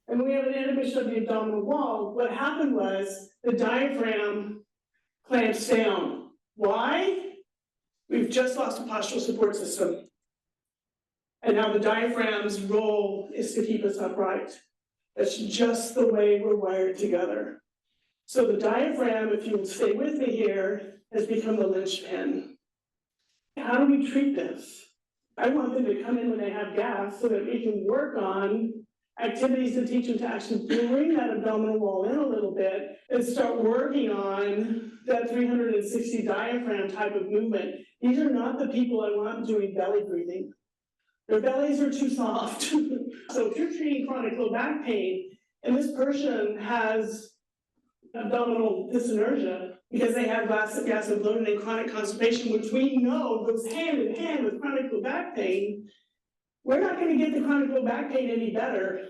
And when we have an inhibition of the abdominal wall, what happened was the diaphragm clamps down. Why? We've just lost a postural support system. And now the diaphragm's role is to keep us upright. That's just the way we're wired together. So the diaphragm, if you'll stay with me here, has become the linchpin. How do we treat this? I want them to come in when they have gas so that we can work on activities to teach them to actually bring that abdominal wall in a little bit and start working on that 360 diaphragm type of movement. These are not the people I want doing belly breathing. Their bellies are too soft. So if you're treating chronic low back pain and this person has abdominal dyssynergia because they have gas and bloating and chronic constipation, which we know goes hand in hand with chronic low back pain, we're not going to get the chronic low back pain any better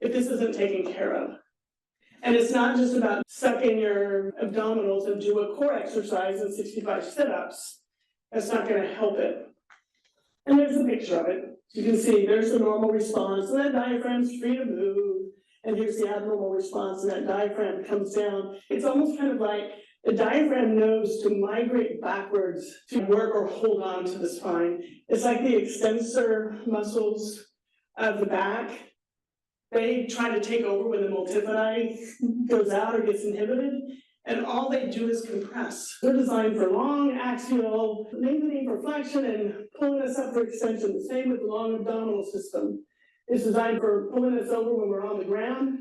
if this isn't taken care of. And it's not just about sucking your abdominals and do a core exercise and 65 sit-ups. That's not going to help it. And there's a picture of it. You can see there's the normal response, and that diaphragm's free to move. And here's the abnormal response, and that diaphragm comes down. It's almost kind of like the diaphragm knows to migrate backwards to work or hold on to the spine. It's like the extensor muscles of the back. They try to take over when the multifidi goes out or gets inhibited, and all they do is compress. They're designed for long axial lengthening for flexion and pulling us up for extension. The same with the long abdominal system. It's designed for pulling us over when we're on the ground,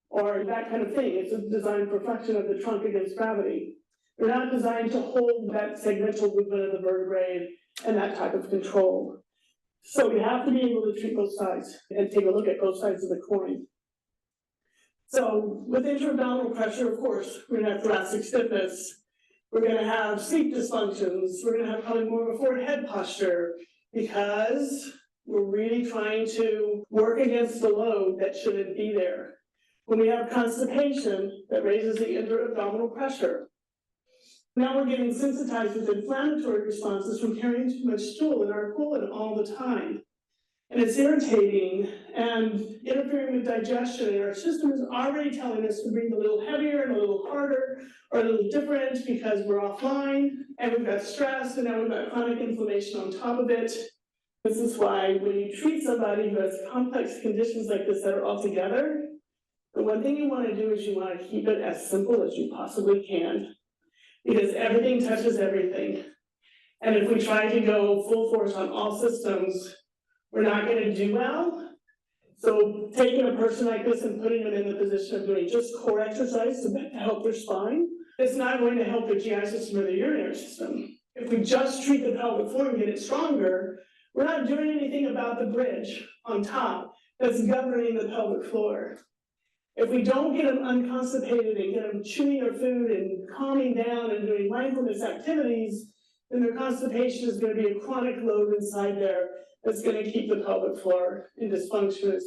or that kind of thing. It's designed for flexion of the trunk against gravity. They're not designed to hold that segmental movement of the vertebrae and that type of control. So we have to be able to treat both sides and take a look at both sides of the coin. So with intra-abdominal pressure, of course, we're gonna have thoracic stiffness. We're gonna have sleep dysfunctions. We're gonna have probably more of a forward head posture because we're really trying to work against the load that shouldn't be there. When we have constipation, that raises the intra-abdominal pressure. Now we're getting sensitized with inflammatory responses from carrying too much stool in our colon all the time. And it's irritating and interfering with digestion, and our system is already telling us to breathe a little heavier and a little harder or a little different because we're offline and we've got stress and now we've got chronic inflammation on top of it. This is why when you treat somebody who has complex conditions like this that are all together, the one thing you want to do is you want to keep it as simple as you possibly can, because everything touches everything. And if we try to go full force on all systems, we're not going to do well. So taking a person like this and putting them in the position of doing just core exercise to help their spine, it's not going to help the GI system or the urinary system. If we just treat the pelvic floor and get it stronger, we're not doing anything about the bridge on top that's governing the pelvic floor. If we don't get them unconstipated and get them chewing their food and calming down and doing mindfulness activities, then their constipation is going to be a chronic load inside there that's going to keep the pelvic floor in dysfunction.